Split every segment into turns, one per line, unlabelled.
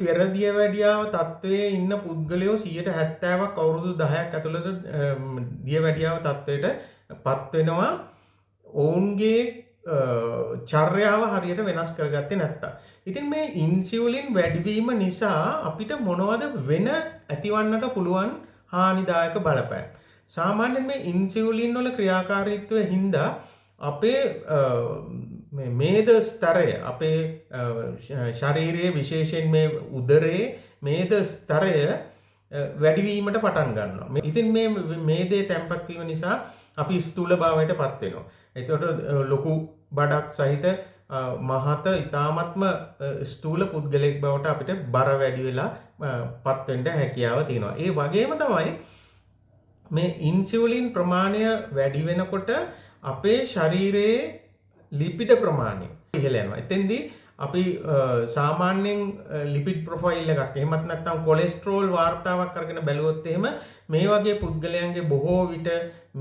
පෙරදිය වැඩියාව තත්ත්වයේ ඉන්න පුද්ගලයෝ 70%ක් අවුරුදු 10ක් ඇතුළත දිය වැඩියාව තත්ත්වයට පත් වෙනවා ඔවුන්ගේ චර්යාව හරියට වෙනස් කරගත්තේ නැත්තම්. ඉතින් මේ ඉන්සියුලින් වැඩිවීම නිසා අපිට මොනවද වෙන ඇතිවන්නට පුළුවන් හානිදායක බලපෑම්. සාමාන්‍යයෙන් මේ ඉන්සියුලින් වල ක්‍රියාකාරීත්වය හින්දා අපේ මේද ස්තරය අපේ ශරීරයේ විශේෂයෙන් මේ උදරයේ මේද ස්තරය වැඩිවීමට පටන් ගන්නවා. ඉතින් මේ මේදේ තැන්පත් වීම නිසා අපි ස්ථූල භාවයට පත් වෙනවා. එතකොට ලොකු බඩක් සහිත මහත ඉතාමත්ම ස්ථූල පුද්ගලයෙක් බවට අපිට බර වැඩි වෙලා පත් වෙන්න හැකියාව තියෙනවා. ඒ වගේම තමයි මේ ඉන්සියුලින් ප්‍රමාණය වැඩි වෙනකොට අපේ ශරීරයේ ලිපිඩ ප්‍රමාණය ඉහළ යනවා. එතෙන්දී අපි සාමාන්‍යයෙන් ලිපිඩ් ප්‍රොෆයිල් එකක් එහෙමත් නැත්නම් කොලෙස්ටරෝල් වාර්තාවක් අරගෙන බැලුවොත් එහෙම මේ වගේ පුද්ගලයන්ගේ බොහෝ විට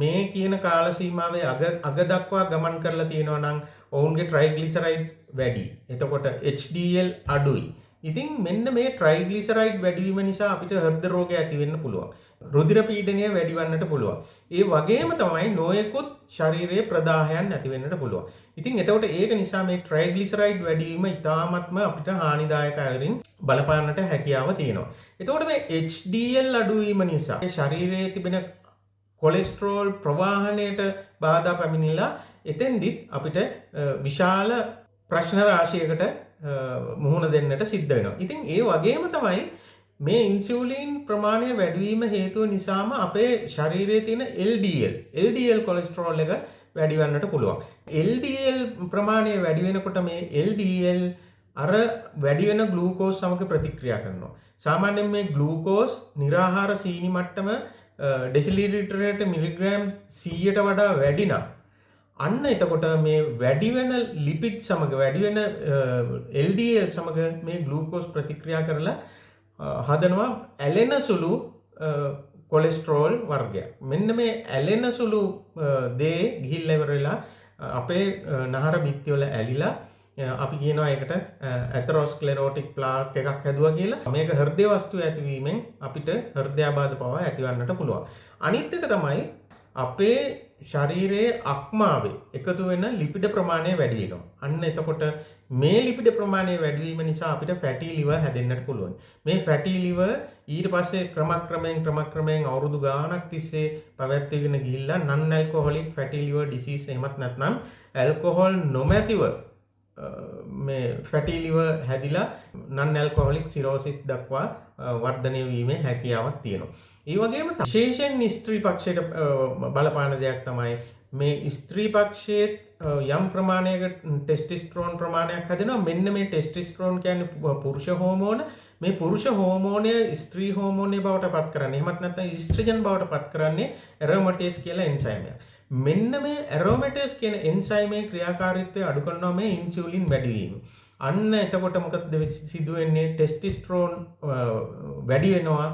මේ කියන කාල සීමාවේ අග දක්වා ගමන් කරලා තියෙනවා නම් ඔවුන්ගේ ට්‍රයිග්ලිසරයිඩ් වැඩි. එතකොට HDL අඩුයි. ඉතින් මෙන්න මේ ට්‍රයිග්ලිසරයිඩ් වැඩිවීම නිසා අපිට හෘද රෝගය ඇති වෙන්න පුළුවන්. රුධිර පීඩනය වැඩි වන්නට පුළුවන්. ඒ වගේම තමයි නොයෙකුත් ශරීරයේ ප්‍රදාහයන් ඇති වෙන්නට පුළුවන්. ඉතින් එතකොට ඒක නිසා මේ ට්‍රයිග්ලිසරයිඩ් වැඩිවීම ඉතාමත්ම අපිට හානිදායක අයුරින් බලපාන්නට හැකියාව තියෙනවා. එතකොට මේ HDL අඩුවීම නිසා ශරීරයේ තිබෙන කොලෙස්ටරෝල් ප්‍රවාහණයට බාධා පැමිණිලා එතෙන්දිත් අපිට විශාල ප්‍රශ්න රාශියකට මුහුණ දෙන්නට සිද්ධ වෙනවා. ඉතින් ඒ වගේම තමයි මේ ඉන්සියුලින් ප්‍රමාණය වැඩිවීම හේතුව නිසාම අපේ ශරීරයේ තියෙන LDL කොලෙස්ටරෝල් එක වැඩි වෙන්නට පුළුවන්. LDL ප්‍රමාණය වැඩි වෙනකොට මේ LDL අර වැඩි වෙන ග්ලූකෝස් සමග ප්‍රතික්‍රියා කරනවා. සාමාන්‍යයෙන් මේ ග්ලූකෝස් නිරාහාර සීනි මට්ටම ඩෙසිලිටරයට මිලිග්‍රෑම් 100ට වඩා වැඩි නම් අන්න එතකොට මේ වැඩි වෙන ලිපිඩ් සමග වැඩි වෙන LDL සමග මේ ග්ලූකෝස් ප්‍රතික්‍රියා කරලා හදනවා ඇලෙන සුළු කොලෙස්ටරෝල් වර්ගයක්. මෙන්න මේ ඇලෙන සුළු දේ ගිහිල්ලා ඉවරලා අපේ නහර බිත්තිවල ඇලිලා අපි කියනවා ඒකට ඇතරොස්ක්ලෙරෝටික් ප්ලාක් එකක් හැදුවා කියලා. මේක හෘදය වස්තු ඇතිවීමෙන් අපිට හෘදයාබාධ පවා ඇතිවන්නට පුළුවන්. අනිත් එක තමයි අපේ ශරීරයේ අක්මාවේ එකතු වෙන ලිපිඩ ප්‍රමාණය වැඩි වෙනවා. අන්න එතකොට මේ ලිපිඩ ප්‍රමාණය වැඩි වීම නිසා අපිට ෆැටි ලිවර් හැදෙන්නට පුළුවන්. මේ ෆැටි ලිවර් ඊට පස්සේ ක්‍රමක්‍රමයෙන් අවුරුදු ගාණක් තිස්සේ පැවැත්වගෙන ගිහිල්ලා නන් ඇල්කොහොලික් ෆැටි ලිවර් ඩිසීස් එහෙමත් නැත්නම් ඇල්කොහොල් නොමැතිව මේ ෆැටි ලිවර් හැදිලා නන් ඇල්කොහොලික් සිරෝසිස් දක්වා වර්ධනය වීමේ හැකියාවක් තියෙනවා. ඒ වගේම විශේෂයෙන් ස්ත්‍රී පක්ෂයට බලපාන දෙයක් තමයි මේ ස්ත්‍රී පක්ෂයේ යම් ප්‍රමාණයක ටෙස්ටොස්ටෙරෝන් ප්‍රමාණයක් හැදෙනවා. මෙන්න මේ ටෙස්ටොස්ටෙරෝන් කියන්නේ පුරුෂ හෝමෝන. මේ පුරුෂ හෝමෝනය ස්ත්‍රී හෝමෝනය බවට පත් කරන්නේ. එහෙමත් නැත්නම් ඊස්ට්‍රජන් බවට පත් කරන්නේ ඇරෝමටේස් කියලා එන්සයිම් එකක්. මෙන්න මේ ඇරෝමටේස් කියන එන්සයිමේ ක්‍රියාකාරීත්වය අඩු කරනවා මේ ඉන්සියුලින් වැඩිවීම. අන්න එතකොට මොකද සිදු වෙන්නේ? ටෙස්ටොස්ටෙරෝන් වැඩි වෙනවා.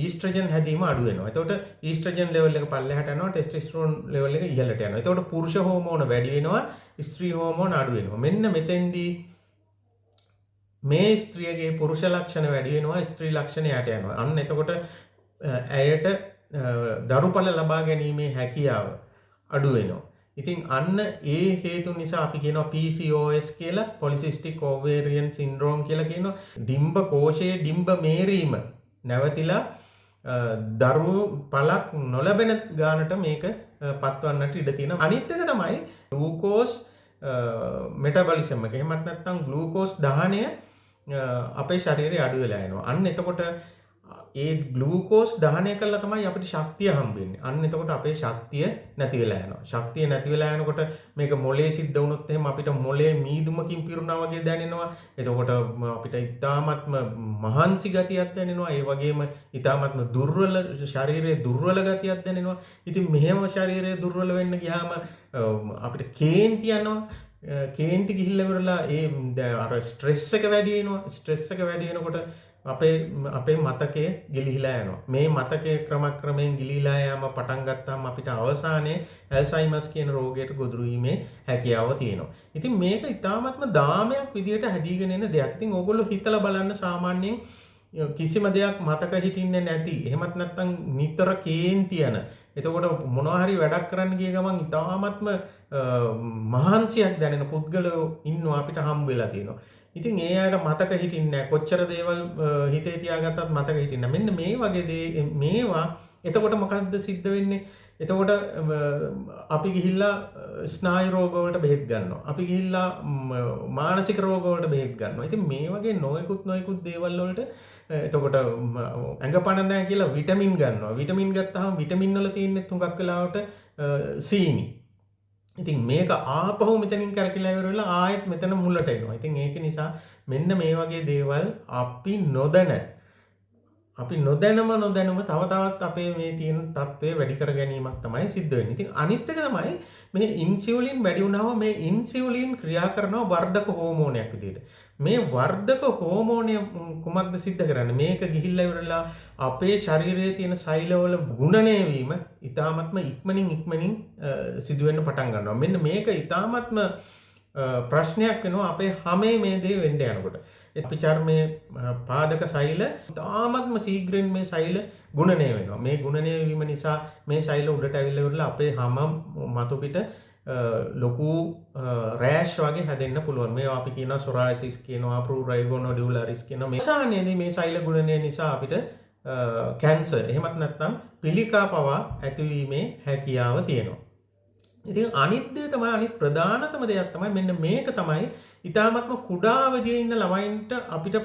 ඊස්ට්‍රජන් හැදීම අඩු වෙනවා. එතකොට ඊස්ට්‍රජන් ලෙවල් එක පල්ලෙහාට යනවා, ටෙස්ටොස්ටෙරෝන් ලෙවල් එක ඉහළට යනවා. එතකොට පුරුෂ හෝමෝන වැඩි වෙනවා, ස්ත්‍රී හෝමෝන අඩු වෙනවා. මෙන්න මෙතෙන්දී මේ ස්ත්‍රියගේ පුරුෂ ලක්ෂණ වැඩි වෙනවා, ස්ත්‍රී ලක්ෂණ යට යනවා. අන්න එතකොට ඇයට දරුඵල ලබා ගැනීමේ හැකියාව අඩු වෙනවා. ඉතින් අන්න ඒ හේතු නිසා අපි කියනවා PCOS කියලා, polycystic ovarian syndrome කියලා කියනවා. ඩිම්බ කෝෂයේ ඩිම්බ මේරීම නැවතිලා දරු පලක් නොලැබෙන ගානට මේක පත්වන්නට ඉඩ තියෙනවා. අනිත් එක තමයි ග්ලූකෝස් මෙටබොලිසම් එක. එහෙමත් නැත්නම් ග්ලූකෝස් දහනය අපේ ශරීරයේ අඩු වෙලා යනවා. අන්න එතකොට ඒ ග්ලූකෝස් දහනය කළා තමයි අපිට ශක්තිය හම්බෙන්නේ. අන්න එතකොට අපේ ශක්තිය නැති වෙලා යනවා. ශක්තිය නැති වෙලා යනකොට මේක මොලේ සිද්ධ වුණොත් එහෙම අපිට මොලේ මීදුමකින් පිරුණා වගේ දැනෙනවා. එතකොට අපිට ඉතාමත්ම මහන්සි ගතියක් දැනෙනවා. ඒ වගේම ඉතාමත්ම දුර්වල ශරීරයේ දුර්වල ගතියක් දැනෙනවා. ඉතින් මෙහෙම ශරීරයේ දුර්වල වෙන්න ගියාම අපිට කේන්ති යනවා. කේන්ති ගිහිල්ලා ඉවරලා අර ස්ට්‍රෙස් එක වැඩි වෙනවා. ස්ට්‍රෙස් එක වැඩි වෙනකොට අපේ මතකය ගිලිහිලා යනවා. මේ මතකය ක්‍රමක්‍රමයෙන් ගිලිහිලා යාම පටන් ගත්තාම අපිට අවසානයේ ඇල්සයිමර්ස් කියන රෝගයට ගොදුරු වීමේ හැකියාව තියෙනවා. ඉතින් මේක ඉතාමත්ම දාමයක් විදියට හැදීගෙන එන දෙයක්. ඉතින් ඕගොල්ලෝ හිතලා බලන්න සාමාන්‍යයෙන් කිසිම දෙයක් මතක හිටින්නේ නැති. එහෙමත් නැත්නම් නිතර කේන්ති යන. එතකොට මොනවා හරි වැඩක් කරන්න ගිය ගමන් ඉතාමත්ම මහන්සියක් දැනෙන පුද්ගලයෝ ඉන්නවා අපිට හම්බ වෙලා තියෙනවා. ඉතින් ඒ අයට මතක හිටින්නේ නැහැ. කොච්චර දේවල් හිතේ තියාගත්තත් මතක හිටින්නේ නැහැ. මෙන්න මේ වගේ මේවා එතකොට මොකද්ද සිද්ධ වෙන්නේ? එතකොට අපි ගිහිල්ලා ස්නායු රෝග වලට බෙහෙත් ගන්නවා. අපි ගිහිල්ලා මානසික රෝග වලට බෙහෙත් ගන්නවා. ඉතින් මේ වගේ නොයෙකුත් දේවල් වලට එතකොට ඇඟපණ නැහැ කියලා විටමින් ගන්නවා. විටමින් ගත්තාම විටමින් වල තියෙන්නේ තුඟක් වෙලාවට සීනි. ඉතින් මේක ආපහු මෙතනින් කරකිලා ඉවර වෙලා ආයෙත් මෙතන මුලට එනවා. ඉතින් ඒක නිසා මෙන්න මේ වගේ දේවල් අපි නොදැනම තව තවත් අපේ මේ තියෙන තත්ත්වය වැඩි කර ගැනීමක් තමයි සිද්ධ වෙන්නේ. ඉතින් අනිත් එක තමයි මේ ඉන්සියුලින් වැඩි වුණාම මේ ඉන්සියුලින් ක්‍රියා කරනවා වර්ධක හෝමෝනයක් විදිහට. මේ වර්ධක හෝමෝනය කුමක්ද සිද්ධ කරන්නේ? මේක ගිහිල්ලා ඉවරලා අපේ ශරීරයේ තියෙන සෛලවල ගුණණය වීම ඉතාමත්ම ඉක්මනින් සිදුවෙන්න පටන් ගන්නවා. මෙන්න මේක ඉතාමත්ම ප්‍රශ්නයක් වෙනවා අපේ හැමේ මේ දේ වෙන්න යනකොට. අපි චර්මයේ පාදක සෛල ඉතාමත්ම ශීඝ්‍රයෙන් මේ සෛල ගුණණය වෙනවා. මේ ගුණණය වීම නිසා මේ සෛල උඩට ඇවිල්ලා ඉවරලා අපේ හැම මතු පිට ලොකු රෑෂ් වගේ හැදෙන්න පුළුවන්. මේවා අපි කියනවා සොරායිසිස් කියනවා, ප්‍රූරයිගෝ නොඩියුලාරිස් කියනවා. මේ සාමාන්‍යයෙන් මේ සෛල ගුණණය නිසා අපිට කැන්සර් එහෙමත් නැත්නම් පිළිකා පවා ඇතිවීමේ හැකියාව තියෙනවා. ඉතින් අනිත් ප්‍රධානතම දෙයක් තමයි මෙන්න මේක තමයි ඉතාමත්ම කුඩා අවදියේ ඉන්න ළමයින්ට අපිට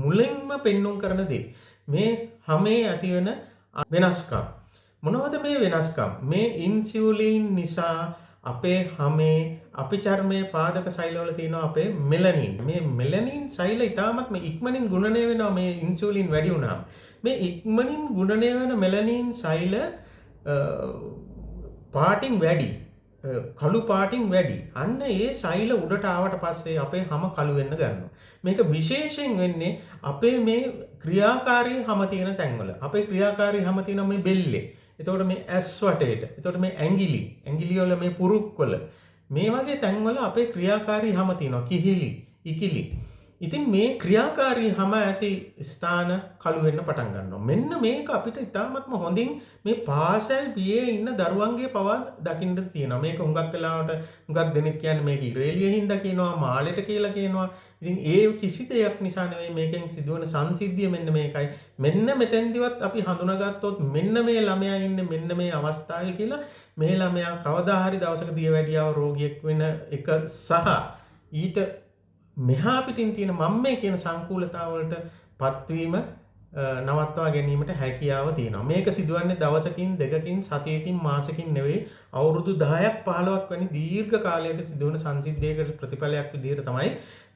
මුලින්ම පෙන්눔 කරන දේ. මේ හැමේ ඇතිවන වෙනස්කම්. මොනවද මේ වෙනස්කම්? මේ ඉන්සියුලින් නිසා අපේ හැමේ අපි චර්මයේ පාදක සෛලවල තියෙනවා අපේ මෙලනින්. මේ මෙලනින් සෛල ඉතාමත්ම ඉක්මනින් ගුණණය වෙනවා මේ ඉන්සියුලින් වැඩි වුණාම. මේ ඉක්මනින් ගුණණය වෙන මෙලනින් සෛල පාටින් වැඩි. කළු පාටින් වැඩි. අන්න ඒ සෛල උඩට ආවට පස්සේ අපේ හැම කළු වෙන්න ගන්නවා. මේක විශේෂයෙන් වෙන්නේ අපේ මේ ක්‍රියාකාරී හැම තියෙන තැන්වල. අපේ ක්‍රියාකාරී හැම තියෙන මේ බෙල්ලේ. එතකොට මේ ඇස් වටේට. එතකොට මේ ඇඟිලි වල මේ පුරුක් වල. මේ වගේ තැන්වල අපේ ක්‍රියාකාරී හැම තියෙනවා. කිහිලි, ඉකිලි. ඉතින් මේ ක්‍රියාකාරී හැම ඇති ස්ථාන කළු වෙන්න පටන් ගන්නවා. මෙන්න මේක අපිට ඉතාමත්ම හොඳින් මේ පාසල් පියේ ඉන්න දරුවන්ගේ පවා දකින්න තියෙනවා. මේක හුඟක් වෙලාවට හුඟක් දෙනෙක් කියන්නේ මේක ඉරේලිය හින්දා කියනවා, මාළෙට කියලා කියනවා. ඉතින් ඒ කිසි දෙයක් නිසා නෙවෙයි මේකෙන් සිදුවන සංසිද්ධිය මෙන්න මේකයි. මෙන්න මෙතෙන්දිවත් අපි හඳුනාගත්තොත් මෙන්න මේ ළමයා ඉන්නේ මෙන්න මේ අවස්ථාවේ කියලා මේ ළමයා කවදා හරි දවසක දියවැඩියාව රෝගියෙක් වෙන එක සහ ඊට මෙහා පිටින් තියෙන මම්මේ කියන සංකූලතාවලට පත්වීම නවත්වා ගැනීමට හැකියාව තියෙනවා. මේක සිදුවන්නේ දවසකින් දෙකකින් සතියකින් මාසකින් නෙවෙයි අවුරුදු 10ක් 15ක් වැනි දීර්ඝ කාලයක සිදුවන සංසිද්ධියකට ප්‍රතිඵලයක් විදිහට තමයි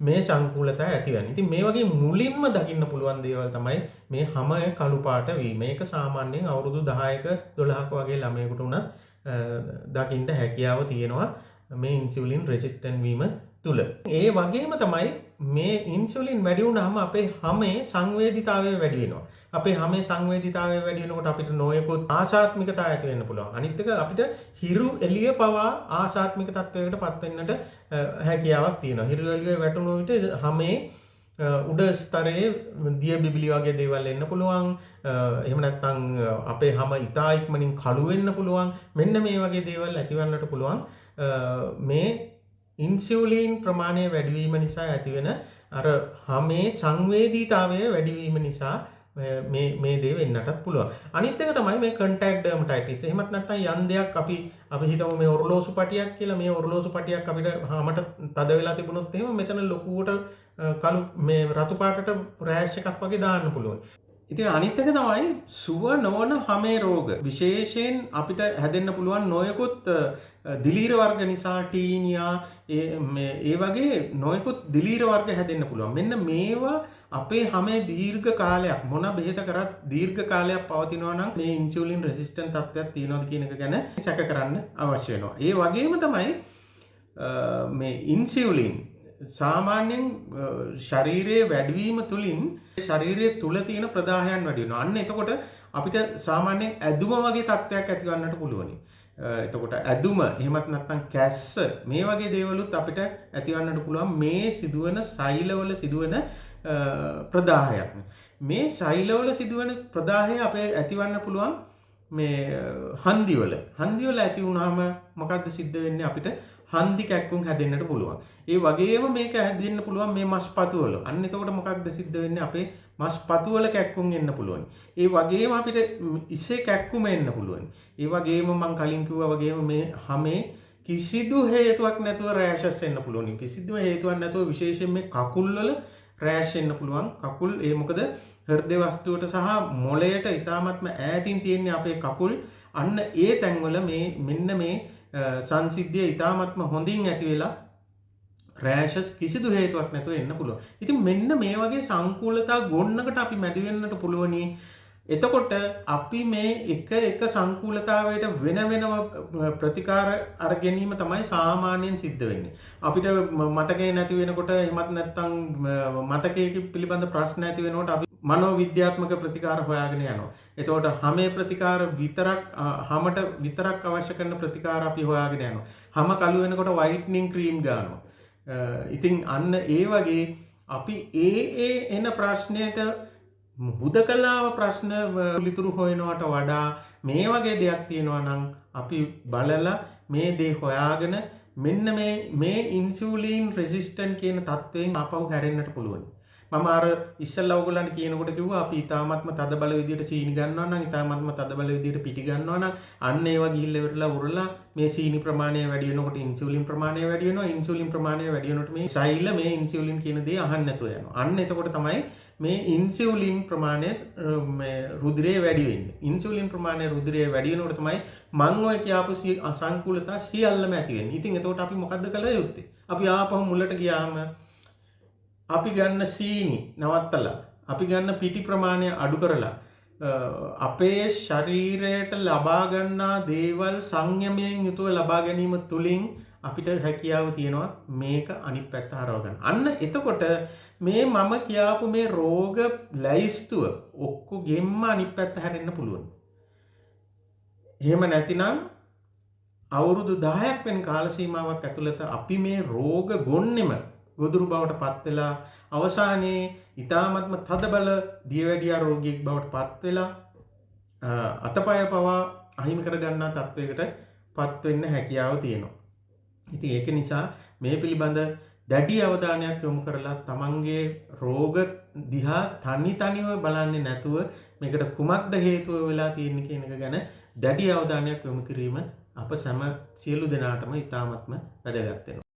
මේ සංකූලතාවය ඇතිවන්නේ. ඉතින් මේ වගේ මුලින්ම දකින්න පුළුවන් දේවල් තමයි මේ හැම කළු පාට වීම. මේක සාමාන්‍යයෙන් අවුරුදු 10ක 12ක වගේ ළමයෙකුට උනත් දකින්න හැකියාව තියෙනවා මේ ඉන්සියුලින් රෙසිස්ටන්ට් වීම තුල. ඒ වගේම තමයි මේ ඉන්සියුලින් වැඩි වුණාම අපේ හැමේ සංවේදීතාවය වැඩි වෙනවා. අපේ හැමේ සංවේදීතාවය වැඩි වෙනකොට අපිට නොයෙකුත් ආශාත්මිකතා ඇති වෙන්න පුළුවන්. අනිත් එක අපිට හිරු එළිය පවා ආශාත්මික තත්වයකට පත් වෙන්නට හැකියාවක් තියෙනවා. හිරු එළිය වැටුණු විට හැමේ උඩ ස්තරයේ දිය බිබිලි වගේ දේවල් එන්න පුළුවන්. එහෙම නැත්නම් අපේ හැම ඉතා ඉක්මනින් කළු වෙන්න පුළුවන්. මෙන්න මේ වගේ දේවල් ඇතිවන්නට පුළුවන්. මේ ඉන්සියුලින් ප්‍රමාණය වැඩිවීම නිසා ඇතිවෙන අර හැමේ සංවේදීතාවය වැඩිවීම නිසා මේ දේ වෙන්නටත් පුළුවන්. අනිත් එක තමයි මේ කන්ටැක්ට් ඩර්මටයිටිස්. එහෙමත් නැත්නම් යම් දෙයක් අපි හිතමු මේ ඔරලෝසු පටියක් කියලා. මේ ඔරලෝසු පටියක් අපිට හැමට තද වෙලා තිබුණොත් එහෙම මෙතන ලොකුවට කළු මේ රතු පාටට රෑෂ් එකක් වගේ දාන්න පුළුවන්. ඉතින් අනිත් එක තමයි සුව නොවන හැමේ රෝග. විශේෂයෙන් අපිට හැදෙන්න පුළුවන් නොයෙකුත් දිලීර වර්ග නිසා ටීනියා ඒ වගේ නොයෙකුත් දිලීර වර්ග හැදෙන්න පුළුවන්. මෙන්න මේවා අපේ හැමේ දීර්ඝ කාලයක් මොන බෙහෙත කරත් දීර්ඝ කාලයක් පවතිනවා නම් මේ ඉන්සියුලින් රෙසිස්ටන්ට් තත්ත්වයක් තියෙනවද කියන එක ගැන සැක කරන්න අවශ්‍ය වෙනවා. ඒ වගේම තමයි මේ ඉන්සියුලින් සාමාන්‍යයෙන් ශරීරයේ වැඩිවීම තුලින් ශරීරයේ තුල තියෙන ප්‍රදාහයන් වැඩි වෙනවා. අන්න එතකොට අපිට සාමාන්‍යයෙන් ඇදුම වගේ තත්ත්වයක් ඇතිවන්නට පුළුවනි. එතකොට ඇදුම එහෙමත් නැත්නම් කැස්ස මේ වගේ දේවලුත් අපිට ඇතිවන්නට පුළුවන් මේ සිදුවන සෛලවල සිදුවන ප්‍රදාහයක්. මේ සෛලවල සිදුවන ප්‍රදාහය අපේ ඇතිවන්න පුළුවන් මේ හන්දිවල ඇති වුණාම මොකද්ද සිද්ධ වෙන්නේ අපිට හන්දි කැක්කුම් හැදෙන්නට පුළුවන්. ඒ වගේම මේක හැදෙන්න පුළුවන් මේ මස් පතු වල. අන්න එතකොට මොකක්ද සිද්ධ වෙන්නේ අපේ මස් පතු වල කැක්කුම් එන්න පුළුවන්. ඒ වගේම අපිට ඉසේ කැක්කුම එන්න පුළුවන්. ඒ වගේම මම කලින් කිව්වා වගේම මේ හැමේ කිසිදු හේතුවක් නැතුව රෑෂස් එන්න පුළුවන්. කිසිදු හේතුවක් නැතුව විශේෂයෙන් මේ කකුල් වල රෑෂ් එන්න පුළුවන්. කකුල් ඒ මොකද හෘද වස්තුවට සහ මොළයට ඉතාමත්ම ඈතින් තියෙන්නේ අපේ කකුල්. අන්න ඒ තැන්වල මේ මෙන්න මේ සංසිද්ධිය ඉතාමත්ම හොඳින් ඇති වෙලා රෑෂස් කිසිදු හේතුවක් නැතුව එන්න පුළුවන්. ඉතින් මෙන්න මේ වගේ සංකූලතා ගොන්නකට අපි මැදි වෙන්නට පුළුවනි. එතකොට අපි මේ එක සංකූලතාවයට වෙනම ප්‍රතිකාර අර ගැනීම තමයි සාමාන්‍යයෙන් සිද්ධ වෙන්නේ. අපිට මතකේ නැති වෙනකොට එමත් නැත්නම් මතකයේ පිළිබඳ ප්‍රශ්න ඇති වෙනකොට අපි මනෝවිද්‍යාත්මක ප්‍රතිකාර හොයාගෙන යනවා. එතකොට හැම ප්‍රතිකාර විතරක් හැමට විතරක් අවශ්‍ය කරන ප්‍රතිකාර අපි හොයාගෙන යනවා. හැම කළු වෙනකොට වයිට්නින් ක්‍රීම් ගන්නවා. ඉතින් අන්න ඒ වගේ අපි ඒ එන ප්‍රශ්නයට හුදකලාව ප්‍රශ්න පිළිතුරු හොයනවට වඩා මේ වගේ දෙයක් තියෙනවා නම් අපි බලලා මේ දේ හොයාගෙන මෙන්න මේ ඉන්සියුලින් රෙසිස්ටන්ට් කියන තත්ත්වයෙන් ආපහු හැරෙන්නට පුළුවන්. මම අර ඉස්සෙල්ලා ඔයගොල්ලන්ට කියනකොට කිව්වා අපි ඊටාත්ම තද බල විදියට සීනි ගන්නවා නම් ඊටාත්ම තද බල විදියට පිටි ගන්නවා නම් අන්න ඒවා ගිහිල්ලා ඉවරලා උරලා මේ සීනි ප්‍රමාණය වැඩි වෙනකොට ඉන්සියුලින් ප්‍රමාණය වැඩි වෙනවා. ඉන්සියුලින් ප්‍රමාණය වැඩි වෙනකොට මේ සෛල මේ ඉන්සියුලින් කියන දේ අහන්න නැතුව යනවා. අන්න එතකොට තමයි මේ ඉන්සියුලින් ප්‍රමාණය මේ රුධිරයේ වැඩි වෙන්නේ. ඉන්සියුලින් ප්‍රමාණය රුධිරයේ වැඩි වෙනකොට තමයි මම ඔය කියාපු අසංකූලතා සියල්ලම ඇති වෙන්නේ. ඉතින් එතකොට අපි මොකද්ද කළ යුත්තේ? අපි ආපහු මුලට ගියාම අපි ගන්න සීනි නවත්තලා අපි ගන්න පිටි ප්‍රමාණය අඩු කරලා අපේ ශරීරයට ලබා ගන්නා දේවල් සංයමයෙන් යුතුව ලබා ගැනීම තුලින් අපිට හැකියාව තියෙනවා මේක අනිත් පැත්ත හරව ගන්න. අන්න එතකොට මේ මම කියාපු මේ රෝග ලැයිස්තුව ඔක්කොගෙම අනිත් පැත්ත හැරෙන්න පුළුවන්. එහෙම නැතිනම් අවුරුදු 10ක් වෙන කාල සීමාවක් ඇතුළත අපි මේ රෝග ගොන්නෙම ගොදුරු බවට පත් වෙලා අවසානයේ ඊ타ත්ම තදබල දියවැඩියා රෝගියෙක් බවට පත් වෙලා අතපය පවා අහිමි කර ගන්නා තත්වයකට පත් වෙන්න හැකියාව තියෙනවා. ඉතින් ඒක නිසා මේ පිළිබඳ දැඩි අවධානයක් යොමු කරලා තමන්ගේ රෝග දිහා තනිව බලන්නේ නැතුව මේකට කුමක්ද හේතුව වෙලා තියෙන්නේ කියන එක ගැන දැඩි අවධානයක් යොමු කිරීම අප සෑම සියලු දෙනාටම ඊ타ත්ම වැදගත් වෙනවා.